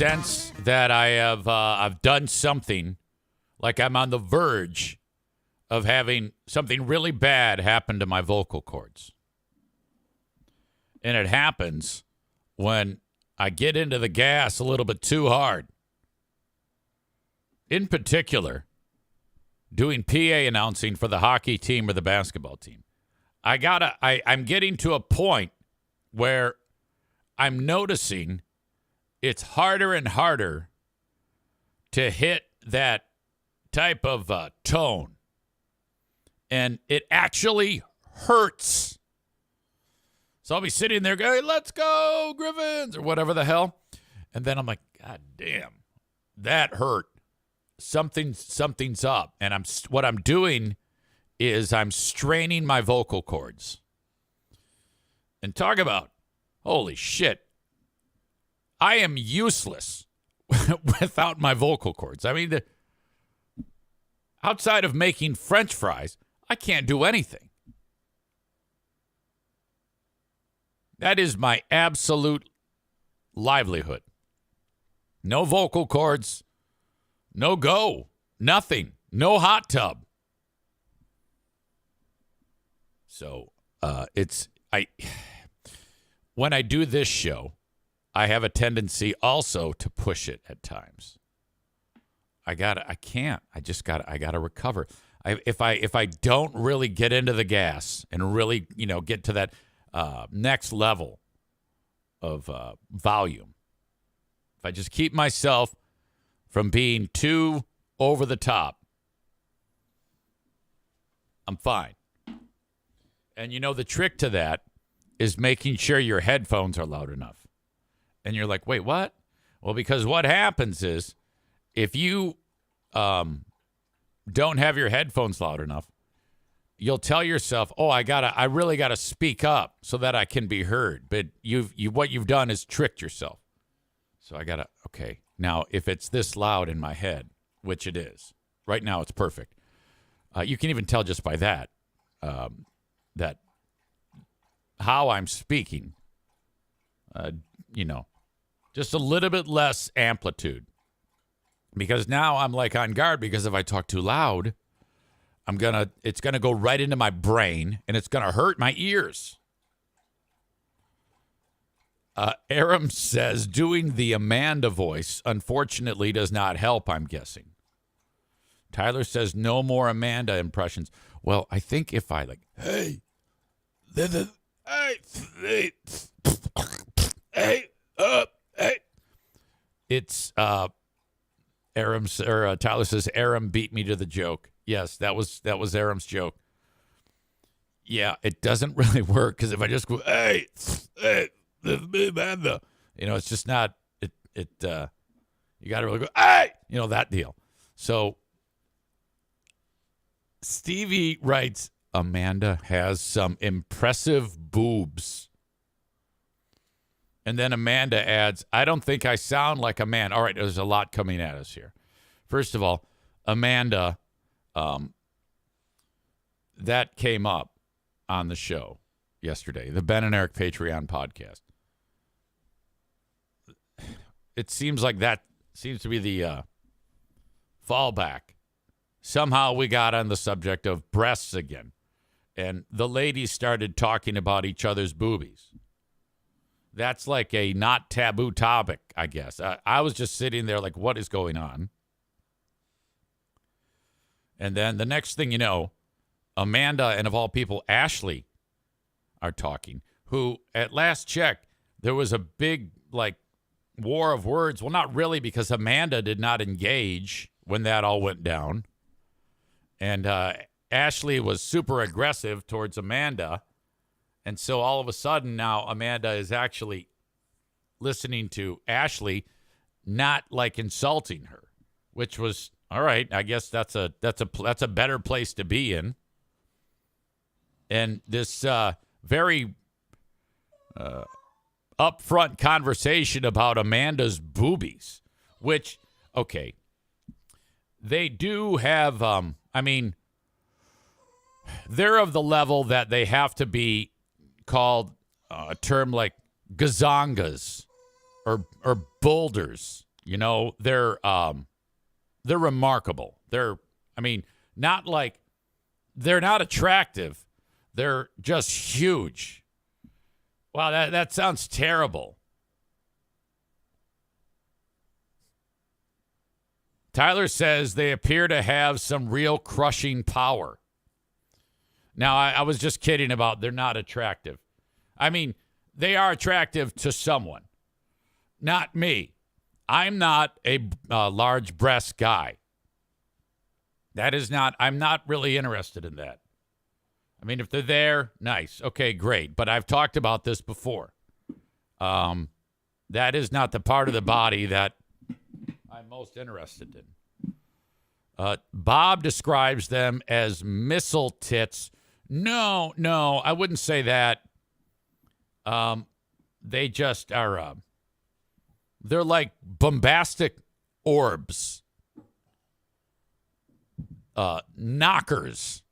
sense that I've done something, like I'm on the verge of having something really bad happen to my vocal cords. And it happens when I get into the gas a little bit too hard. In particular, doing PA announcing for the hockey team or the basketball team. I'm getting to a point where I'm noticing it's harder and harder to hit that type of tone. And it actually hurts. So I'll be sitting there going, let's go, Griffins, or whatever the hell. And then I'm like, God damn, that hurt. Something's up. And what I'm doing is I'm straining my vocal cords. And talk about, holy shit, I am useless without my vocal cords. I mean, outside of making French fries, I can't do anything. That is my absolute livelihood. No vocal cords, no go, nothing, no hot tub. So when I do this show, I have a tendency also to push it at times. I gotta recover. If I don't really get into the gas and really, get to that next level of volume, if I just keep myself from being too over the top, I'm fine. And the trick to that is making sure your headphones are loud enough. And you're like, wait, what? Well, because what happens is if you don't have your headphones loud enough, you'll tell yourself, oh, I really gotta speak up so that I can be heard. But what you've done is tricked yourself. So okay. Now, if it's this loud in my head, which it is, right now it's perfect. You can even tell just by that, that how I'm speaking, just a little bit less amplitude. Because now I'm like on guard, because if I talk too loud, it's gonna go right into my brain and it's gonna hurt my ears. Aram says doing the Amanda voice unfortunately does not help, I'm guessing. Tyler says no more Amanda impressions. Well, I think if I hey, it's Tyler says Aram beat me to the joke. Yes, that was Aram's joke. Yeah, it doesn't really work, because if I just go, hey, this is me, Amanda, it's just not it. You got to really go, hey, that deal. So Stevie writes, Amanda has some impressive boobs. And then Amanda adds, I don't think I sound like a man. All right, there's a lot coming at us here. First of all, Amanda, that came up on the show yesterday, the Ben and Eric Patreon podcast. It seems like that seems to be the fallback. Somehow we got on the subject of breasts again. And the ladies started talking about each other's boobies. That's like a not taboo topic, I guess. I was just sitting there like, what is going on? And then the next thing you know, Amanda and, of all people, Ashley are talking, who, at last check, there was a big, war of words. Well, not really, because Amanda did not engage when that all went down. And Ashley was super aggressive towards Amanda. And so all of a sudden now Amanda is actually listening to Ashley, not insulting her, which was all right. I guess that's a better place to be in. And this very upfront conversation about Amanda's boobies, which, okay, they do have, they're of the level that they have to be called a term like gazongas or boulders You know, they're remarkable. They're not like they're not attractive. They're just huge. Wow, that sounds terrible. Tyler says they appear to have some real crushing power. Now, I was just kidding about they're not attractive. I mean, they are attractive to someone. Not me. I'm not a large breast guy. I'm not really interested in that. I mean, if they're there, nice. Okay, great. But I've talked about this before. That is not the part of the body that I'm most interested in. Bob describes them as missile tits. No, I wouldn't say that. They just are, they're like bombastic orbs. Knockers.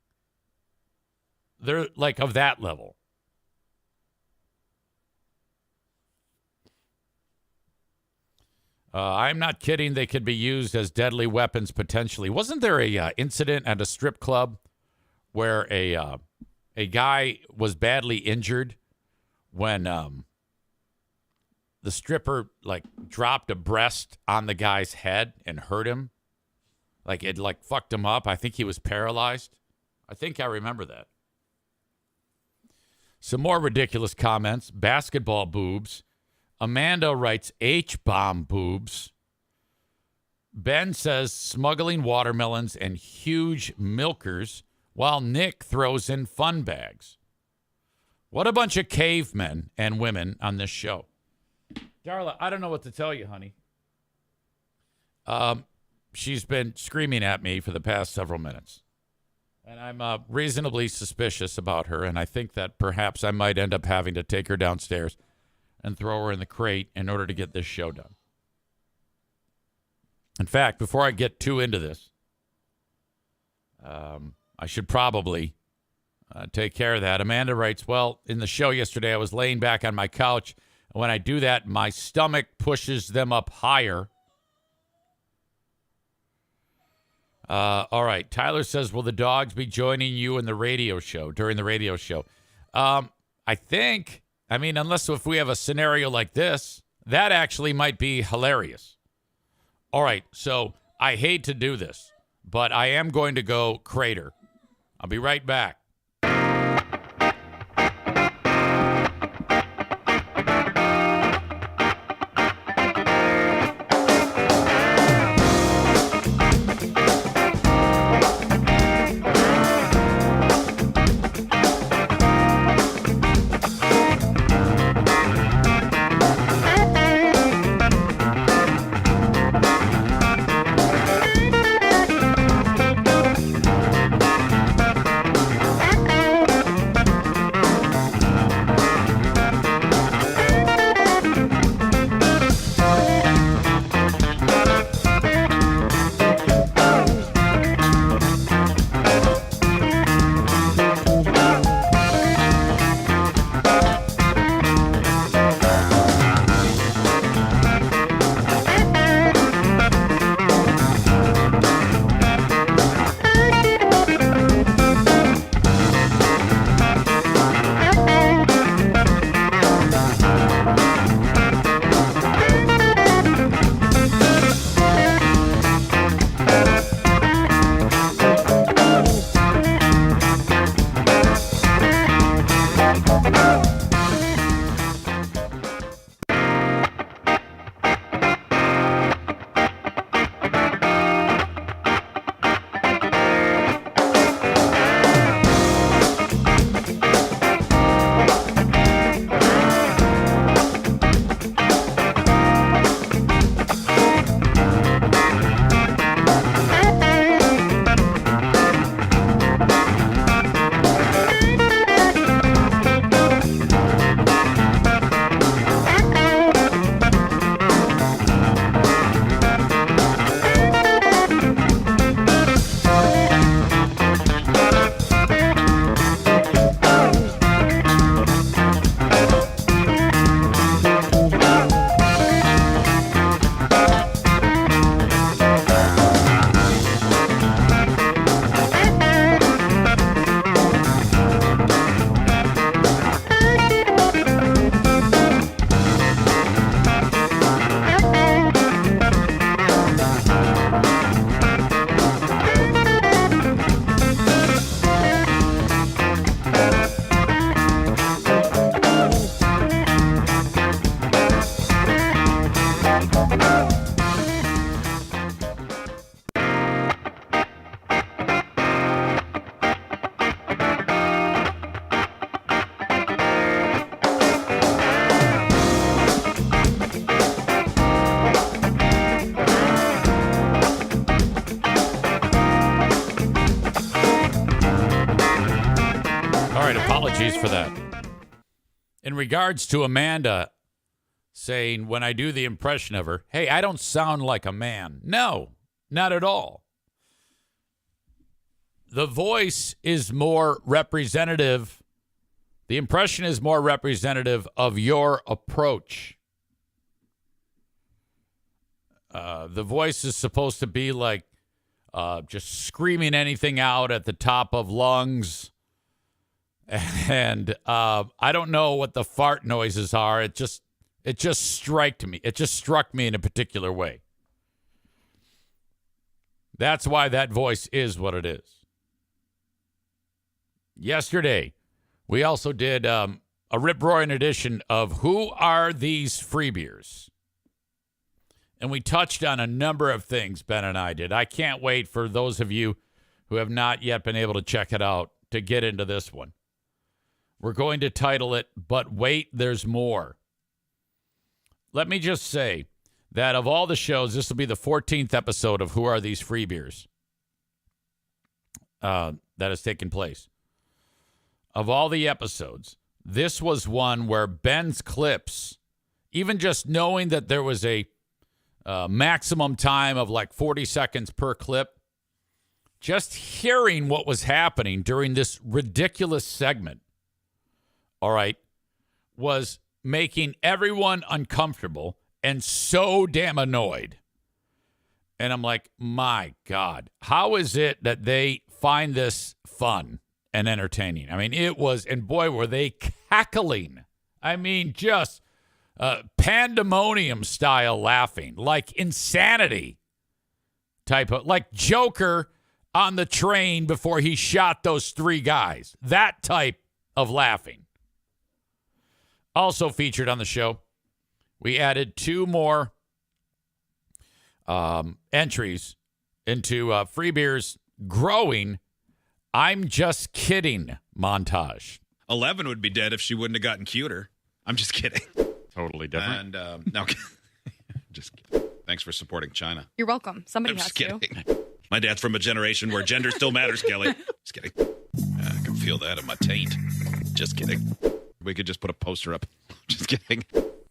They're like of that level. I'm not kidding. They could be used as deadly weapons potentially. Wasn't there a incident at a strip club where a guy was badly injured when the stripper like dropped a breast on the guy's head and hurt him? Like it like fucked him up. I think he was paralyzed. I think I remember that. Some more ridiculous comments. Basketball boobs. Amanda writes H-bomb boobs. Ben says smuggling watermelons and huge milkers, while Nick throws in fun bags. What a bunch of cavemen and women on this show. Darla, I don't know what to tell you, honey. She's been screaming at me for the past several minutes. And I'm reasonably suspicious about her, and I think that perhaps I might end up having to take her downstairs and throw her in the crate in order to get this show done. In fact, before I get too into this, I should probably take care of that. Amanda writes, well, in the show yesterday, I was laying back on my couch. And when I do that, my stomach pushes them up higher. All right. Tyler says, will the dogs be joining you in the radio show, during the radio show? I think, unless if we have a scenario like this, that actually might be hilarious. All right. So I hate to do this, but I am going to go crater. I'll be right back. apologies for that. In regards to Amanda saying when I do the impression of her, hey, I don't sound like a man. No, not at all. The voice is more representative. The impression is more representative of your approach. The voice is supposed to be like just screaming anything out at the top of lungs. And I don't know what the fart noises are. It just struck me. It just struck me in a particular way. That's why that voice is what it is. Yesterday, we also did a rip-roaring edition of Who Are These Free Beers? And we touched on a number of things, Ben and I did. I can't wait for those of you who have not yet been able to check it out to get into this one. We're going to title it, But Wait, There's More. Let me just say that of all the shows, this will be the 14th episode of Who Are These Free Beers that has taken place. Of all the episodes, this was one where Ben's clips, even just knowing that there was a maximum time of like 40 seconds per clip, just hearing what was happening during this ridiculous segment, all right, was making everyone uncomfortable and so damn annoyed. And I'm like, my God, how is it that they find this fun and entertaining? I mean, it was, and boy, were they cackling. I mean, just pandemonium style laughing, like insanity type of, like Joker on the train before he shot those three guys. That type of laughing. Also featured on the show, we added two more entries into Free Beers growing I'm Just Kidding montage. 11 would be dead if she wouldn't have gotten cuter. I'm just kidding. Totally different. And no, just kidding. Thanks for supporting China. You're welcome. Somebody I'm has just kidding. My dad's from a generation where gender still matters, Kelly. Just kidding. I can feel that in my taint. Just kidding. We could just put a poster up. Just kidding.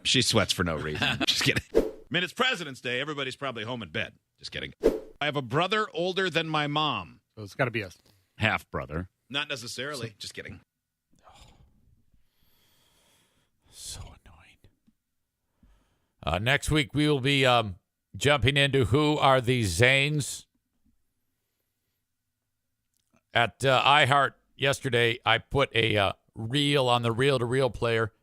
She sweats for no reason. Just kidding. I mean, it's President's Day. Everybody's probably home in bed. Just kidding. I have a brother older than my mom. So it's got to be a half brother. Not necessarily. Just kidding. So annoying. Next week, we will be jumping into Who Are These Zanes? At iHeart yesterday, I put a reel on the reel-to-reel player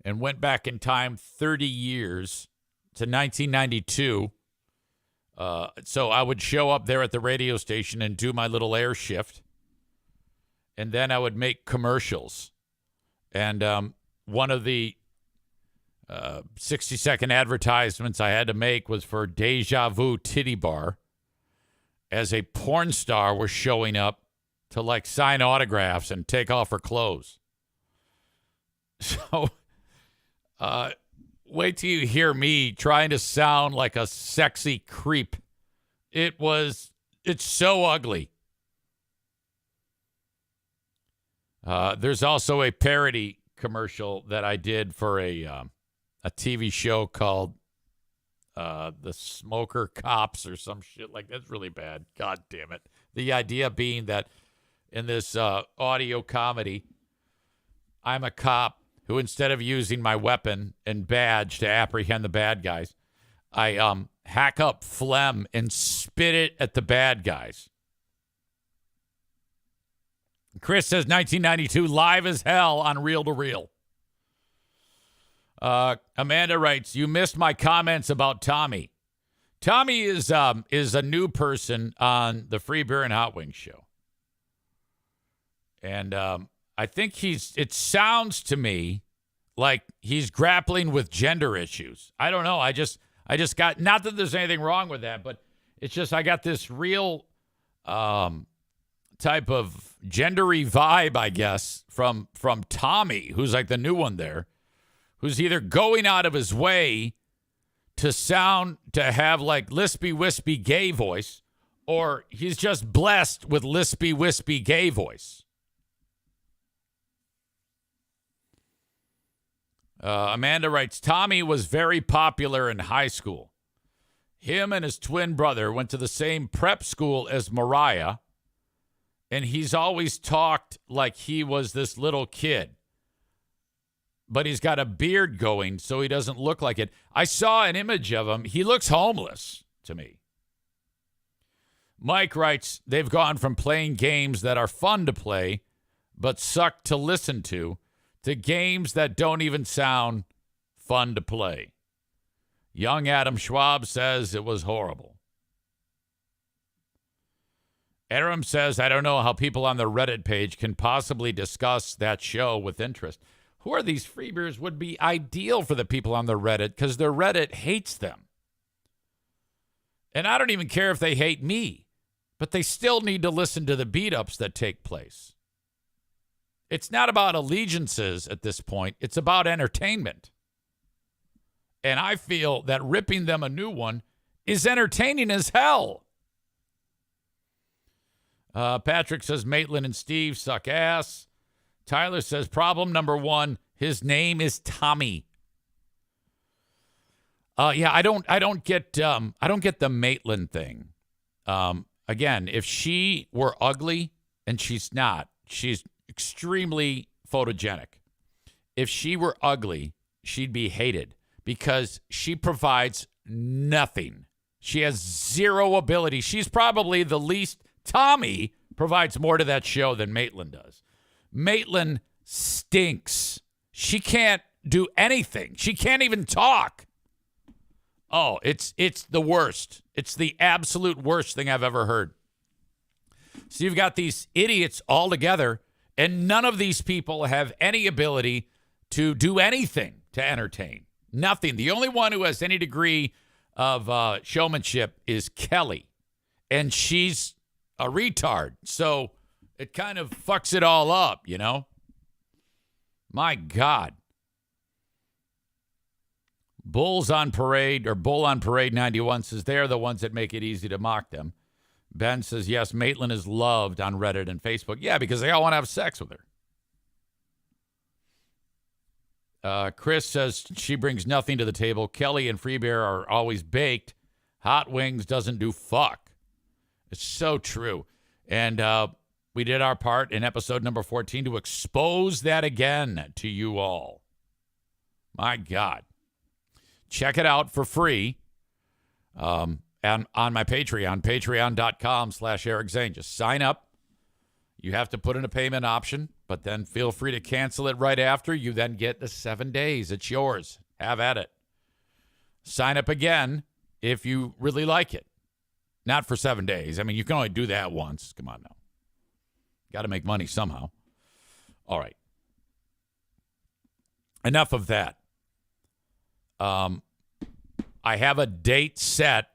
and went back in time 30 years to 1992. So I would show up there at the radio station and do my little air shift. And then I would make commercials. And one of the 60-second advertisements I had to make was for Deja Vu Titty Bar, as a porn star was showing up to like sign autographs and take off her clothes. So wait till you hear me trying to sound like a sexy creep. It's so ugly. There's also a parody commercial that I did for a TV show called The Smoker Cops or some shit like that's really bad. God damn it. The idea being that in this audio comedy, I'm a cop who, instead of using my weapon and badge to apprehend the bad guys, I hack up phlegm and spit it at the bad guys. Chris says 1992, live as hell on Reel to Reel. Amanda writes, you missed my comments about Tommy. Tommy is a new person on the Free Beer and Hot Wings show. And I think it sounds to me like he's grappling with gender issues. I don't know. I just got, not that there's anything wrong with that, but it's just I got this real type of gendery vibe, I guess, from Tommy, who's like the new one there, who's either going out of his way to have like lispy wispy gay voice, or he's just blessed with lispy wispy gay voice. Amanda writes, Tommy was very popular in high school. Him and his twin brother went to the same prep school as Mariah, and he's always talked like he was this little kid. But he's got a beard going, so he doesn't look like it. I saw an image of him. He looks homeless to me. Mike writes, they've gone from playing games that are fun to play but suck to listen to games that don't even sound fun to play. Young Adam Schwab says it was horrible. Aram says, I don't know how people on the Reddit page can possibly discuss that show with interest. Who are these freebeers? Would be ideal for the people on the Reddit because their Reddit hates them. And I don't even care if they hate me, but they still need to listen to the beat-ups that take place. It's not about allegiances at this point. It's about entertainment. And I feel that ripping them a new one is entertaining as hell. Patrick says Maitland and Steve suck ass. Tyler says problem number one, his name is Tommy. Yeah, I don't get the Maitland thing. Again, if she were ugly, and she's not, she's extremely photogenic. If she were ugly, she'd be hated because she provides nothing. She has zero ability. She's probably the least. Tommy provides more to that show than Maitland does. Maitland stinks. She can't do anything. She can't even talk. Oh, it's the worst. It's the absolute worst thing I've ever heard. So you've got these idiots all together, and none of these people have any ability to do anything to entertain. Nothing. The only one who has any degree of showmanship is Kelly, and she's a retard. So it kind of fucks it all up, you know? My God. Bull on Parade 91 says they're the ones that make it easy to mock them. Ben says, yes, Maitland is loved on Reddit and Facebook. Yeah, because they all want to have sex with her. Chris says she brings nothing to the table. Kelly and Freebear are always baked. Hot Wings doesn't do fuck. It's so true. And we did our part in episode number 14 to expose that again to you all. My God. Check it out for free. And on my Patreon, patreon.com/Eric Zane. Just sign up. You have to put in a payment option, but then feel free to cancel it right after. You then get the 7 days. It's yours. Have at it. Sign up again if you really like it. Not for 7 days. I mean, you can only do that once. Come on now. Got to make money somehow. All right. Enough of that. I have a date set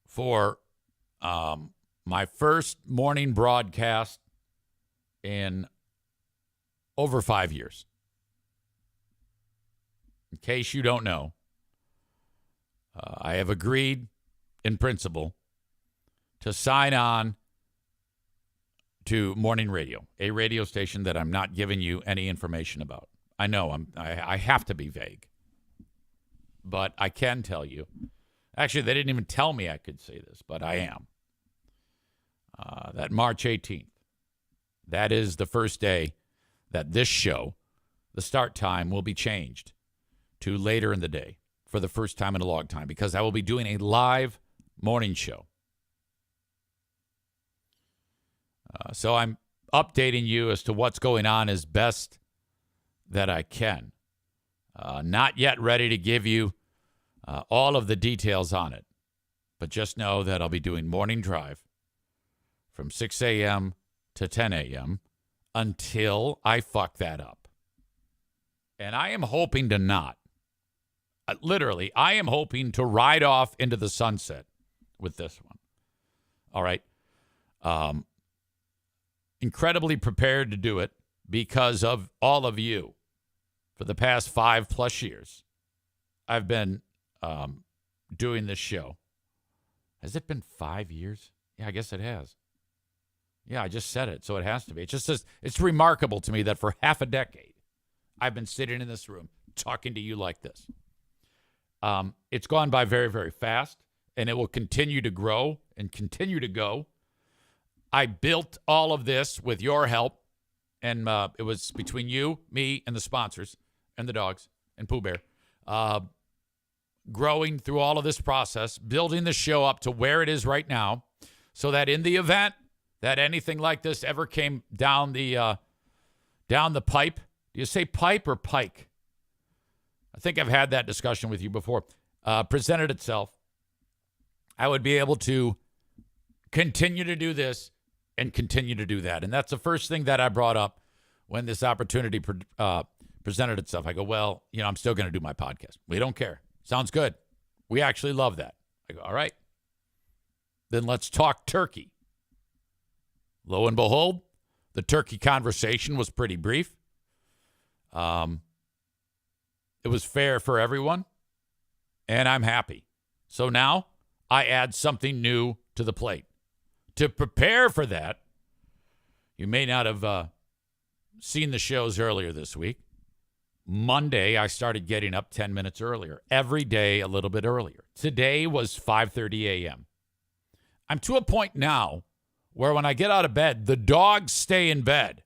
for my first morning broadcast in over 5 years. In case you don't know, I have agreed in principle to sign on to morning radio, a radio station that I'm not giving you any information about. I know I have to be vague, but I can tell you. Actually, they didn't even tell me I could say this, but I am. That March 18th, that is the first day that this show, the start time, will be changed to later in the day for the first time in a long time because I will be doing a live morning show. So I'm updating you as to what's going on as best that I can. Not yet ready to give you all of the details on it, but just know that I'll be doing morning drive from 6 a.m. to 10 a.m. until I fuck that up. And I am hoping to not. Literally, I am hoping to ride off into the sunset with this one. All right. Incredibly prepared to do it because of all of you. For the past 5+ years, I've been doing this show. Has it been 5 years? Yeah, I guess it has. Yeah, I just said it, so it has to be. It's remarkable to me that for half a decade, I've been sitting in this room talking to you like this. It's gone by very, very fast, and it will continue to grow and continue to go. I built all of this with your help, and it was between you, me, and the sponsors, and the dogs, and Pooh Bear. Growing through all of this process, building the show up to where it is right now, so that in the event that anything like this ever came down the pipe, do you say pipe or pike? I think I've had that discussion with you before. Presented itself, I would be able to continue to do this and continue to do that. And that's the first thing that I brought up when this opportunity presented itself. I go, well, I'm still going to do my podcast. We don't care. Sounds good. We actually love that. I go, all right. Then let's talk turkey. Lo and behold, the turkey conversation was pretty brief. It was fair for everyone, and I'm happy. So now I add something new to the plate. To prepare for that, you may not have seen the shows earlier this week. Monday, I started getting up 10 minutes earlier. Every day, a little bit earlier. Today was 5:30 a.m. I'm to a point now where when I get out of bed, the dogs stay in bed.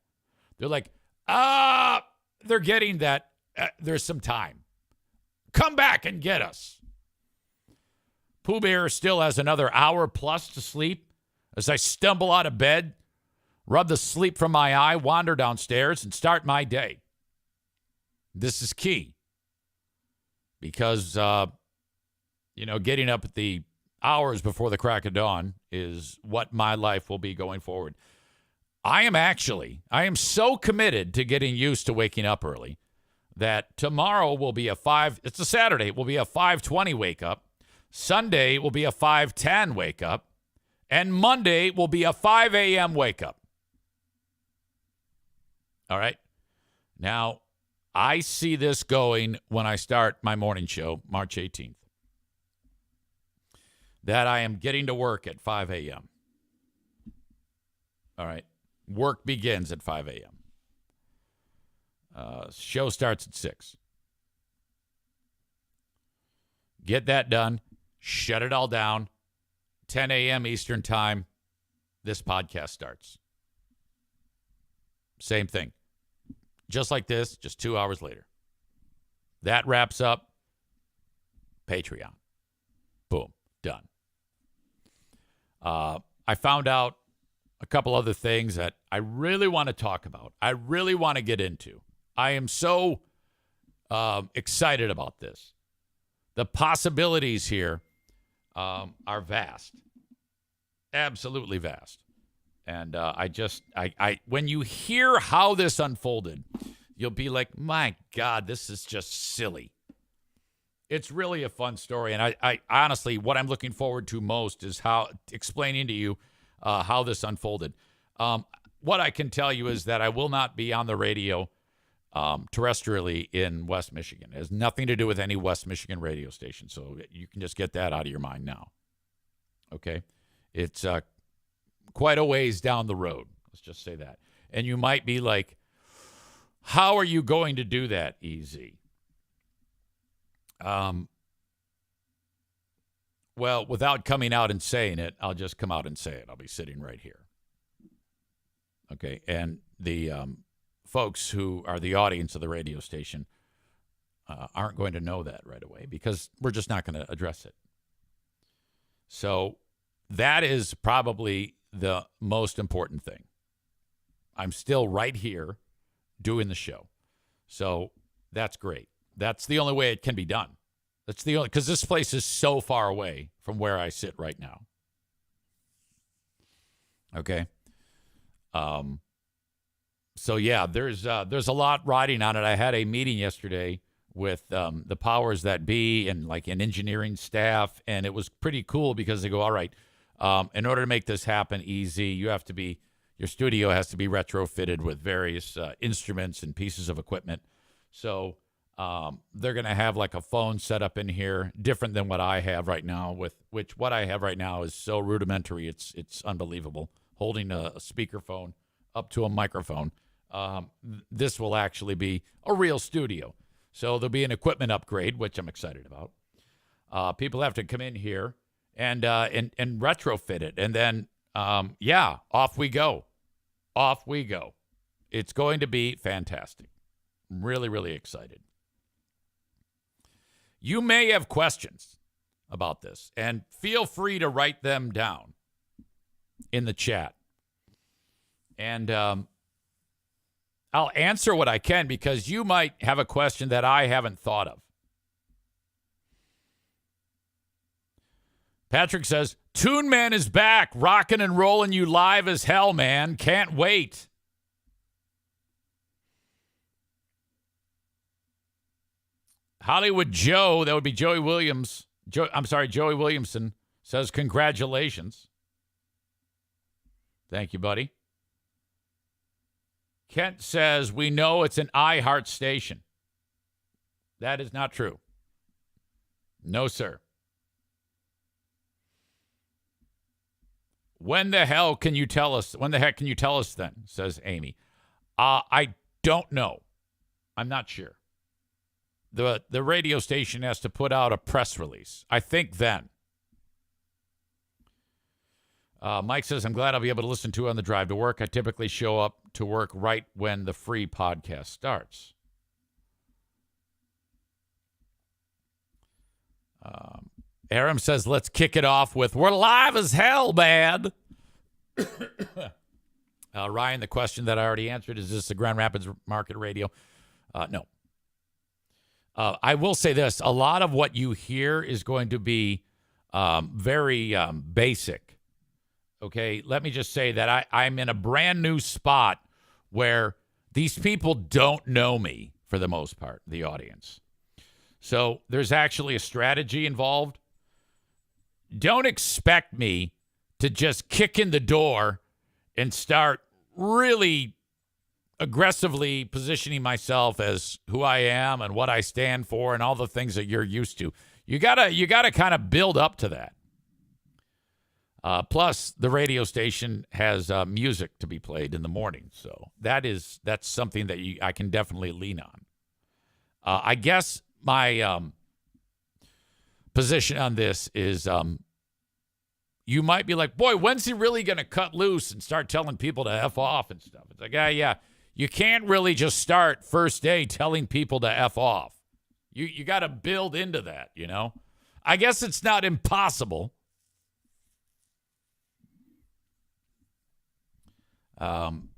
They're like, they're getting that. There's some time. Come back and get us. Pooh Bear still has another hour plus to sleep as I stumble out of bed, rub the sleep from my eye, wander downstairs, and start my day. This is key because, getting up at the hours before the crack of dawn is what my life will be going forward. I am so committed to getting used to waking up early that tomorrow will be it's a Saturday, it will be a 5:20 wake up. Sunday will be a 5:10 wake up. And Monday will be a 5 a.m. wake up. All right. Now, I see this going when I start my morning show, March 18th. That I am getting to work at 5 a.m. All right. Work begins at 5 a.m. Show starts at 6. Get that done. Shut it all down. 10 a.m. Eastern time, this podcast starts. Same thing. Just like this, just 2 hours later. That wraps up Patreon. Boom. Done. I found out a couple other things that I really want to talk about. I really want to get into. I am so excited about this. The possibilities here are vast. Absolutely vast. And when you hear how this unfolded, you'll be like, my God, this is just silly. It's really a fun story. And I honestly, what I'm looking forward to most is explaining to you how this unfolded. What I can tell you is that I will not be on the radio terrestrially in West Michigan. It has nothing to do with any West Michigan radio station. So you can just get that out of your mind now. Okay? It's quite a ways down the road. Let's just say that. And you might be like, how are you going to do that, EZ? Well, without coming out and saying it, I'll just come out and say it. I'll be sitting right here. Okay? And the folks who are the audience of the radio station aren't going to know that right away because we're just not going to address it. So that is probably the most important thing. I'm still right here doing the show. So that's great. That's the only way it can be done. That's the only, because this place is so far away from where I sit right now. Okay. So yeah, there's a lot riding on it. I had a meeting yesterday with the powers that be and like an engineering staff, and it was pretty cool because they go, all right, in order to make this happen easy, your studio has to be retrofitted with various instruments and pieces of equipment. So they're going to have like a phone set up in here, different than what I have right now, what I have right now is so rudimentary, it's unbelievable. Holding a speakerphone up to a microphone. this will actually be a real studio. So there'll be an equipment upgrade, which I'm excited about. People have to come in here and retrofit it. And then, off we go. Off we go. It's going to be fantastic. I'm really, really excited. You may have questions about this, and feel free to write them down in the chat. And I'll answer what I can, because you might have a question that I haven't thought of. Patrick says, Toon Man is back, rocking and rolling you live as hell, man. Can't wait. Hollywood Joe, that would be Joey Williams. Joey Williamson says, congratulations. Thank you, buddy. Kent says, we know it's an iHeart station. That is not true. No, sir. When the heck can you tell us then, says Amy. I don't know. I'm not sure. The radio station has to put out a press release. I think then. Mike says, I'm glad I'll be able to listen to it on the drive to work. I typically show up to work right when the free podcast starts. Aram says, let's kick it off with, we're live as hell, man. Ryan, the question that I already answered, is this the Grand Rapids Market Radio? No. I will say this. A lot of what you hear is going to be very basic. Okay, let me just say that I'm in a brand new spot where these people don't know me for the most part, the audience. So there's actually a strategy involved. Don't expect me to just kick in the door and start really aggressively positioning myself as who I am and what I stand for and all the things that you're used to. You gotta kind of build up to that. Plus, the radio station has music to be played in the morning, so that's something that I can definitely lean on. I guess my position on this is you might be like, boy, when's he really going to cut loose and start telling people to F off and stuff? It's like, yeah. You can't really just start first day telling people to F off. You got to build into that, you know? I guess it's not impossible. Aram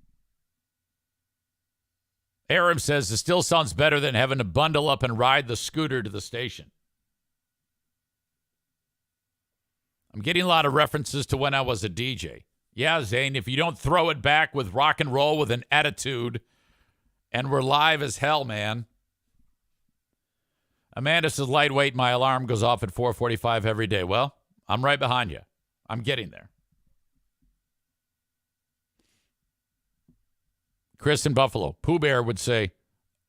says, it still sounds better than having to bundle up and ride the scooter to the station. I'm getting a lot of references to when I was a DJ. Yeah, Zane, if you don't throw it back with rock and roll with an attitude, and we're live as hell, man. Amanda says, lightweight, my alarm goes off at 4:45 every day. Well, I'm right behind you. I'm getting there. Chris in Buffalo. Pooh Bear would say,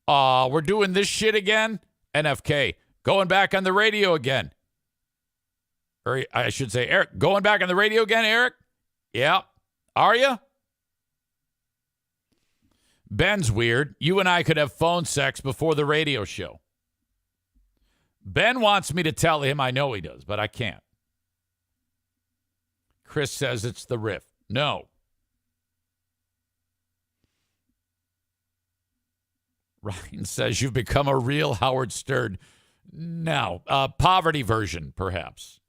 we're doing this shit again? NFK, going back on the radio again. Or I should say, Eric, going back on the radio again, Eric? Yeah. Are you? Ben's weird. You and I could have phone sex before the radio show. Ben wants me to tell him I know he does, but I can't. Chris says it's the riff. No. Ryan says you've become a real Howard Stern. No. Poverty version, perhaps.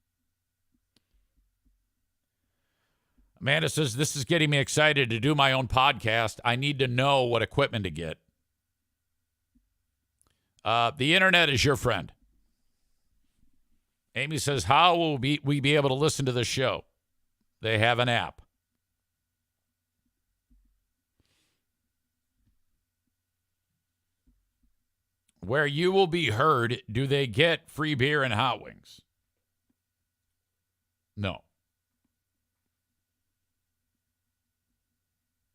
Amanda says, this is getting me excited to do my own podcast. I need to know what equipment to get. The internet is your friend. Amy says, how will we be able to listen to the show? They have an app. Where you will be heard, do they get free beer and hot wings? No.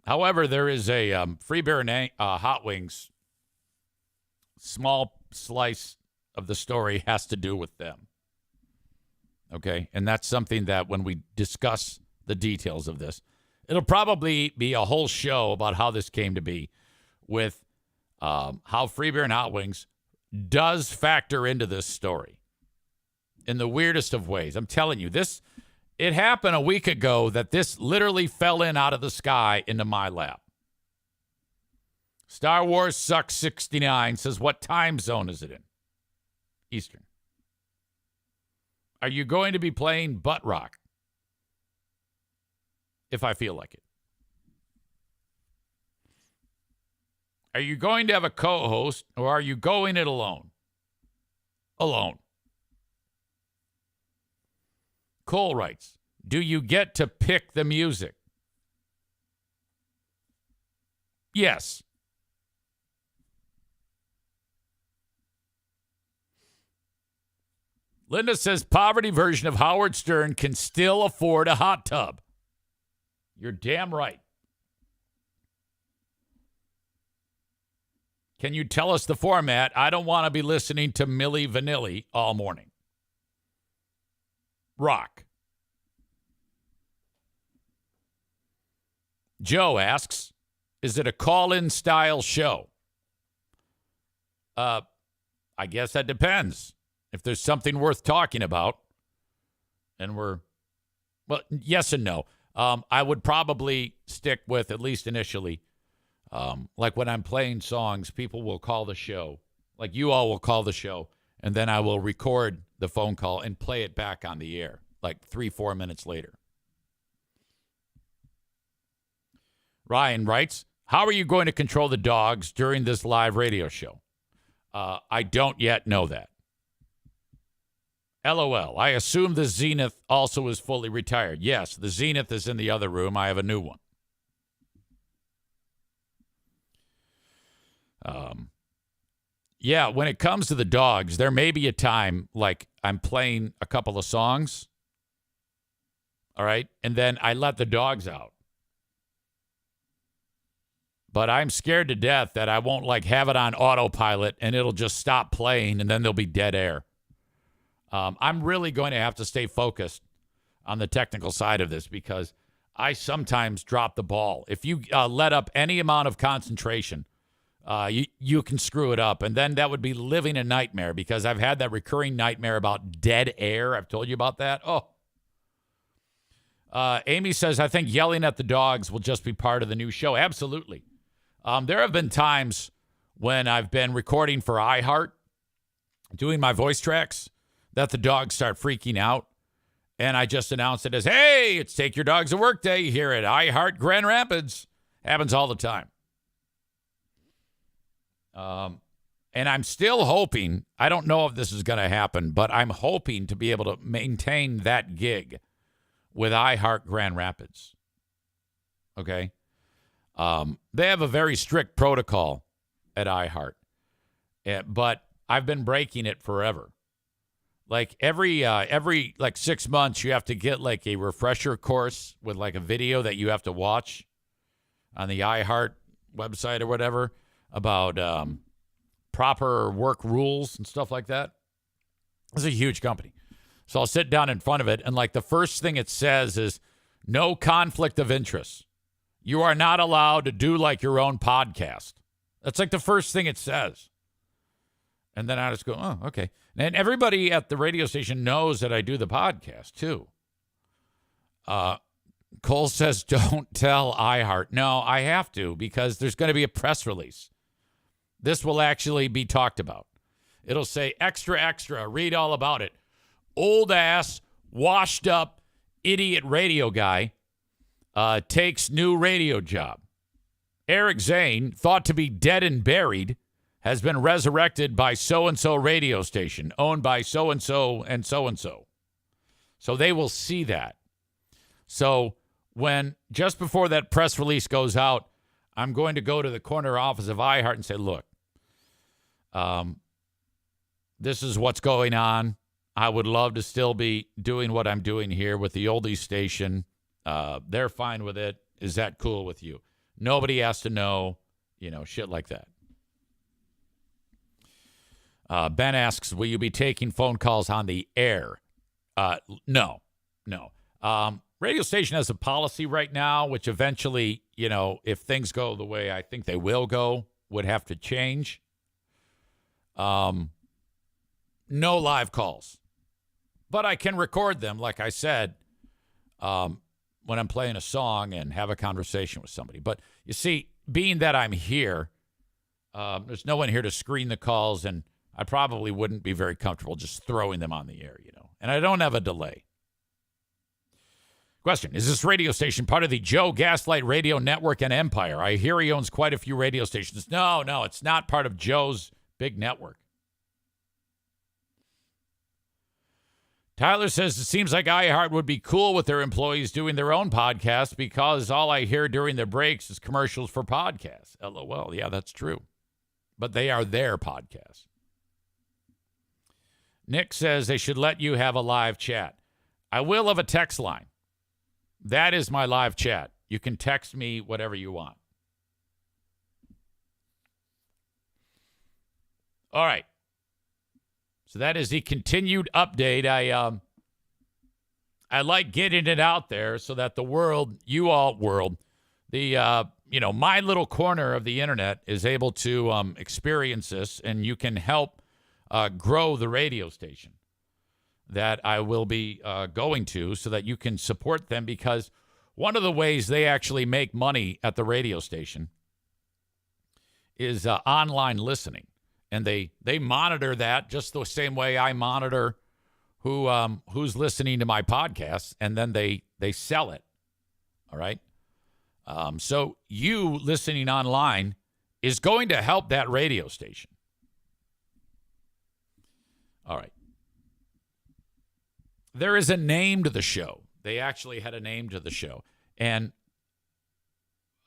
However, there is a free beer and hot wings. Small slice of the story has to do with them. Okay? And that's something that when we discuss the details of this, it'll probably be a whole show about how this came to be. with how free beer and hot wings does factor into this story in the weirdest of ways. I'm telling you, it happened a week ago that this literally fell in out of the sky into my lap. Star Wars Sucks 69 says, what time zone is it in? Eastern. Are you going to be playing butt rock? If I feel like it. Are you going to have a co-host, or are you going it alone? Alone. Cole writes, do you get to pick the music? Yes. Linda says poverty version of Howard Stern can still afford a hot tub. You're damn right. Can you tell us the format? I don't want to be listening to Milli Vanilli all morning. Rock. Joe asks, is it a call-in style show? I guess that depends. If there's something worth talking about, and yes and no. I would probably stick with, at least initially, like when I'm playing songs, people will call the show. Like you all will call the show, and then I will record the phone call and play it back on the air, like 3-4 minutes later. Ryan writes, how are you going to control the dogs during this live radio show? I don't yet know that. LOL. I assume the Zenith also is fully retired. Yes, the Zenith is in the other room. I have a new one. Yeah, when it comes to the dogs, there may be a time like I'm playing a couple of songs. All right. And then I let the dogs out. But I'm scared to death that I won't have it on autopilot and it'll just stop playing and then there'll be dead air. I'm really going to have to stay focused on the technical side of this because I sometimes drop the ball. If you let up any amount of concentration, you can screw it up. And then that would be living a nightmare because I've had that recurring nightmare about dead air. I've told you about that. Oh. Amy says, I think yelling at the dogs will just be part of the new show. Absolutely. There have been times when I've been recording for iHeart, doing my voice tracks, that the dogs start freaking out. And I just announce it as, hey, it's Take Your Dogs to Work Day here at iHeart Grand Rapids. Happens all the time. And I'm still hoping, I don't know if this is going to happen, but I'm hoping to be able to maintain that gig with iHeart Grand Rapids. Okay? They have a very strict protocol at iHeart, but I've been breaking it forever. Like every 6 months, you have to get like a refresher course with like a video that you have to watch on the iHeart website or whatever about proper work rules and stuff like that. It's a huge company. So I'll sit down in front of it, and like the first thing it says is no conflict of interest. You are not allowed to do like your own podcast. That's like the first thing it says. And then I just go, oh, okay. And everybody at the radio station knows that I do the podcast, too. Cole says, don't tell iHeart. No, I have to because there's going to be a press release. This will actually be talked about. It'll say, extra, extra, read all about it. Old ass, washed up, idiot radio guy takes new radio job. Eric Zane, thought to be dead and buried, has been resurrected by so-and-so radio station, owned by so-and-so and so-and-so. So they will see that. So when, just before that press release goes out, I'm going to go to the corner office of iHeart and say, look, this is what's going on. I would love to still be doing what I'm doing here with the oldies station. They're fine with it. Is that cool with you? Nobody has to know, shit like that. Ben asks, will you be taking phone calls on the air? No. Radio station has a policy right now, which eventually, if things go the way I think they will go, would have to change. No live calls. But I can record them, like I said, when I'm playing a song and have a conversation with somebody. But you see, being that I'm here, there's no one here to screen the calls, and I probably wouldn't be very comfortable just throwing them on the air, And I don't have a delay. Question, is this radio station part of the Joe Gaslight Radio Network and Empire? I hear he owns quite a few radio stations. No, it's not part of Joe's big network. Tyler says it seems like iHeart would be cool with their employees doing their own podcast because all I hear during their breaks is commercials for podcasts. LOL. Yeah, that's true. But they are their podcasts. Nick says they should let you have a live chat. I will have a text line. That is my live chat. You can text me whatever you want. All right. So that is the continued update. I like getting it out there so that the world, my little corner of the internet is able to experience this, and you can help grow the radio station that I will be going to so that you can support them, because one of the ways they actually make money at the radio station is online listening. And they monitor that just the same way I monitor who's listening to my podcast, and then they sell it. All right? So you listening online is going to help that radio station. All right. There is a name to the show. They actually had a name to the show. And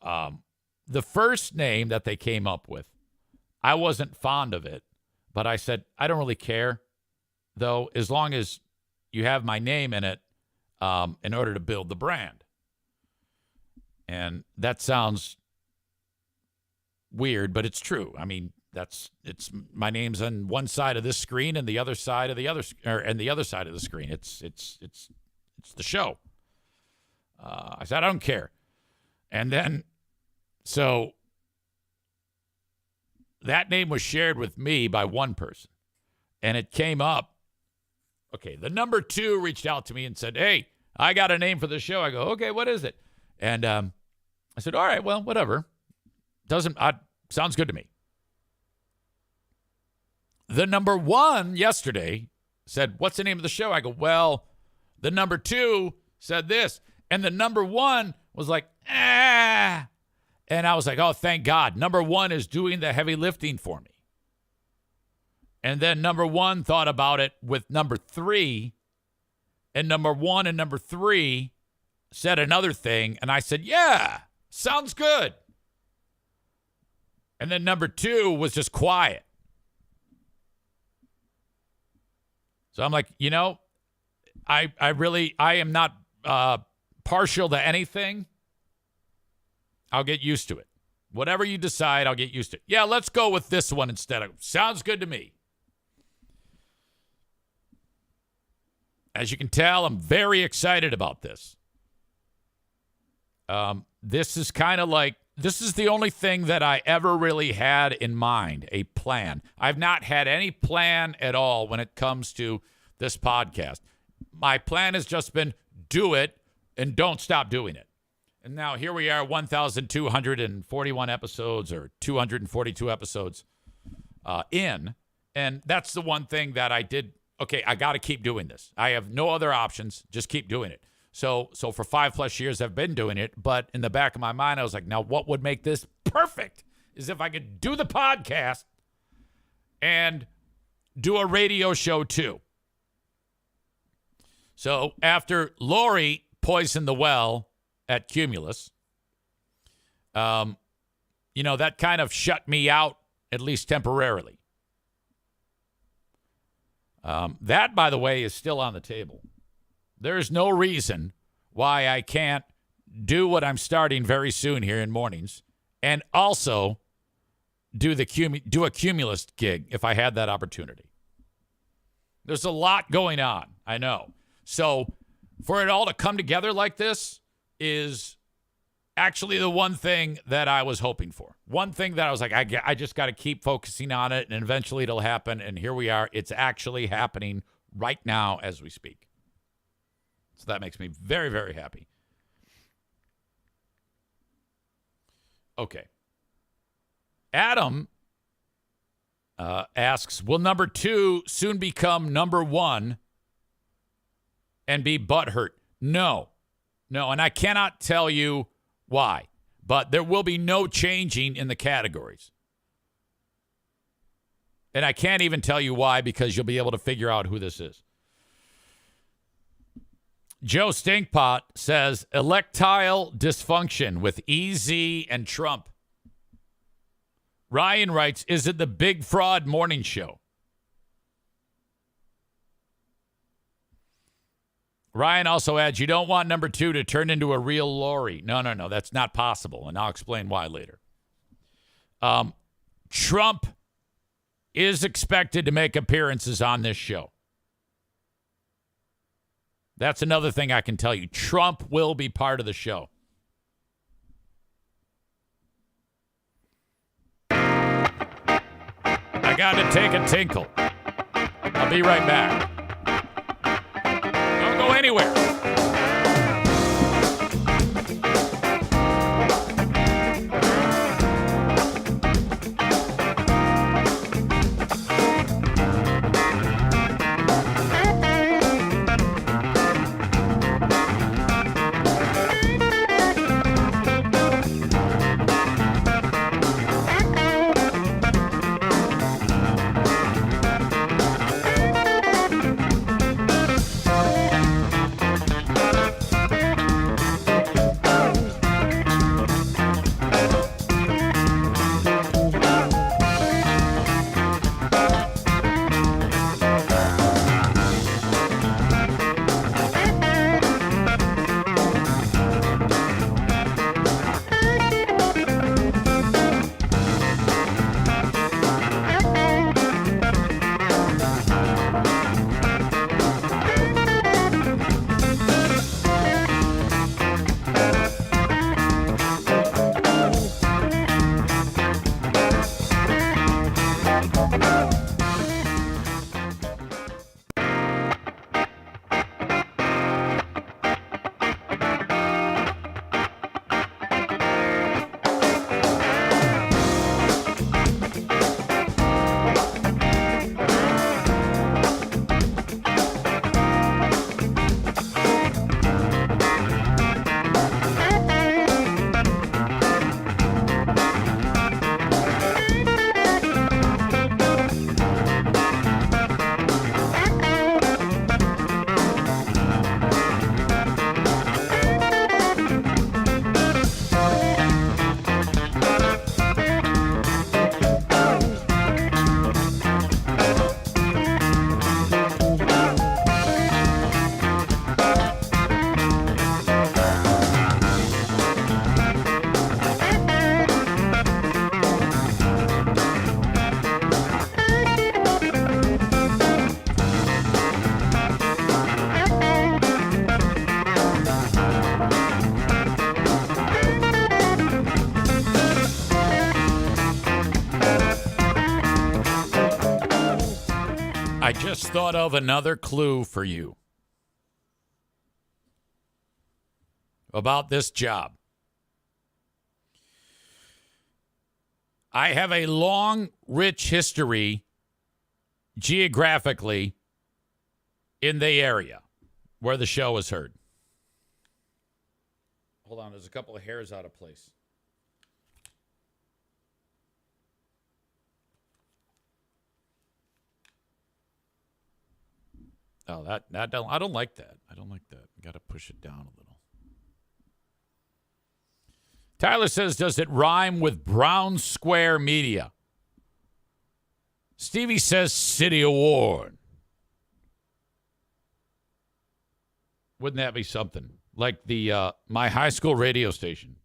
the first name that they came up with, I wasn't fond of it, but I said, I don't really care, though, as long as you have my name in it in order to build the brand. And that sounds weird, but it's true. I mean, it's my name's on one side of this screen and the other side of the other side of the screen. It's the show. I said, I don't care. And then, so that name was shared with me by one person, and it came up. Okay, the number 2 reached out to me and said, hey, I got a name for the show. I go, okay, what is it? And I said, all right, well, whatever. Sounds good to me. The number 1 yesterday said, what's the name of the show? I go, well, the number 2 said this. And the number 1 was like, ah. And I was like, oh, thank God. Number 1 is doing the heavy lifting for me. And then number 1 thought about it with number 3. And number 1 and number 3 said another thing. And I said, yeah, sounds good. And then number 2 was just quiet. So I'm like, I am not partial to anything. I'll get used to it. Whatever you decide, I'll get used to it. Yeah, let's go with this one instead. Sounds good to me. As you can tell, I'm very excited about this. This is kind of like, this is the only thing that I ever really had in mind, a plan. I've not had any plan at all when it comes to this podcast. My plan has just been do it and don't stop doing it. And now here we are, 1,241 episodes or 242 episodes in. And that's the one thing that I did. Okay, I got to keep doing this. I have no other options. Just keep doing it. So for 5+ years, I've been doing it. But in the back of my mind, I was like, now what would make this perfect is if I could do the podcast and do a radio show too. So after Lori poisoned the well at Cumulus, that kind of shut me out, at least temporarily. That, by the way, is still on the table. There's no reason why I can't do what I'm starting very soon here in mornings and also do a Cumulus gig if I had that opportunity. There's a lot going on, I know. So for it all to come together like this is actually the one thing that I was hoping for. One thing that I was like, I just got to keep focusing on it, and eventually it'll happen. And here we are. It's actually happening right now as we speak. So that makes me very, very happy. Okay. Adam asks, will number 2 soon become number 1 and be butthurt? No, and I cannot tell you why, but there will be no changing in the categories. And I can't even tell you why, because you'll be able to figure out who this is. Joe Stinkpot says, electile dysfunction with EZ and Trump. Ryan writes, is it the Big Fraud Morning Show? Ryan also adds, you don't want number 2 to turn into a real Lori. No, that's not possible, and I'll explain why later. Trump is expected to make appearances on this show. That's another thing I can tell you. Trump will be part of the show. I got to take a tinkle. I'll be right back. Don't go anywhere. I just thought of another clue for you about this job. I have a long, rich history geographically in the area where the show is heard. Hold on, there's a couple of hairs out of place. Oh, that don't, I don't like that. I don't like that. Got to push it down a little. Tyler says, does it rhyme with Brown Square Media? Stevie says City of Warren. Wouldn't that be something? Like the my high school radio station.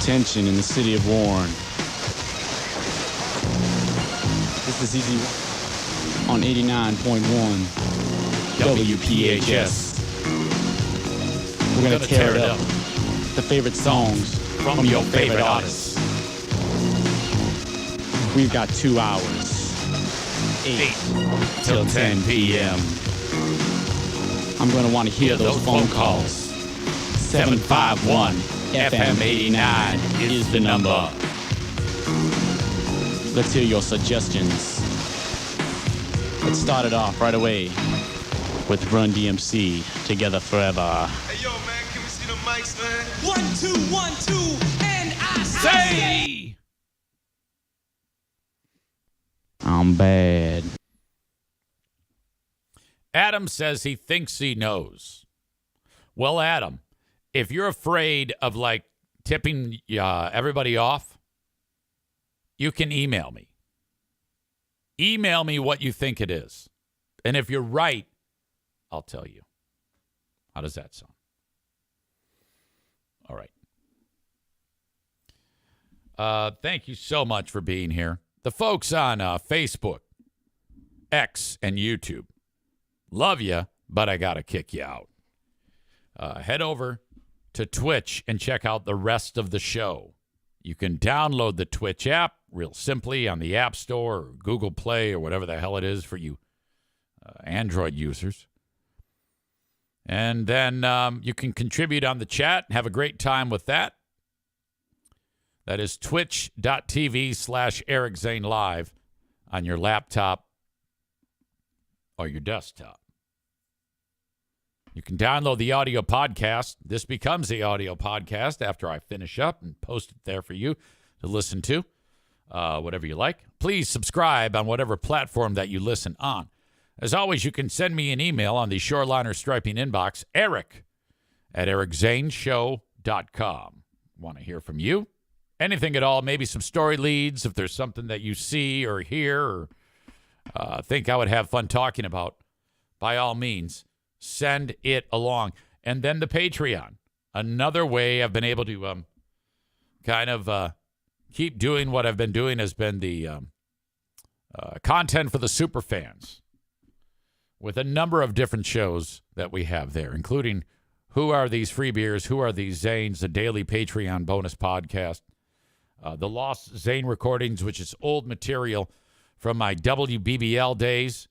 Tension in the city of Warren. This is easy on 89.1. WPHS. We're going to tear it up. The favorite songs from your favorite artists. We've got 2 hours. 8 till 10 p.m. I'm going to want to hear those phone calls. 751 FM 89 is the number. Let's hear your suggestions. Let's start it off right away with Run DMC, Together Forever. Hey, yo, man, can we see the mics, man? 1, 2, 1, 2, and I say. I'm bad. Adam says he thinks he knows. Well, Adam, if you're afraid of like tipping everybody off, you can email me. Email me what you think it is. And if you're right, I'll tell you. How does that sound? All right. Thank you so much for being here. The folks on Facebook, X, and YouTube, love you, but I got to kick you out. Head over to Twitch and check out the rest of the show. You can download the Twitch app real simply on the App Store or Google Play or whatever the hell it is for you Android users. And then you can contribute on the chat and have a great time with that. That is twitch.tv/Eric Zane Live on your laptop or your desktop. You can download the audio podcast. This becomes the audio podcast after I finish up and post it there for you to listen to, whatever you like. Please subscribe on whatever platform that you listen on. As always, you can send me an email on the Shoreliner Striping inbox, eric@ericzaneshow.com. Want to hear from you? Anything at all, maybe some story leads, if there's something that you see or hear or think I would have fun talking about, by all means, send it along. And then the Patreon. Another way I've been able to keep doing what I've been doing has been the content for the super fans with a number of different shows that we have there, including Who Are These Free Beers, Who Are These Zanes, the daily Patreon bonus podcast, the Lost Zane recordings, which is old material from my WBBL days.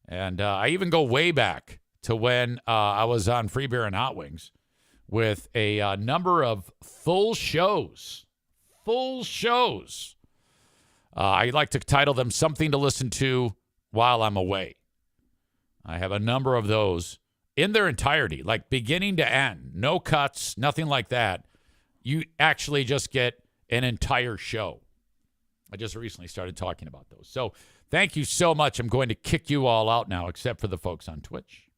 And I even go way back to when I was on Free Beer and Hot Wings with a number of full shows. I like to title them Something to Listen to While I'm Away. I have a number of those in their entirety, like beginning to end. No cuts, nothing like that. You actually just get an entire show. I just recently started talking about those. So thank you so much. I'm going to kick you all out now, except for the folks on Twitch.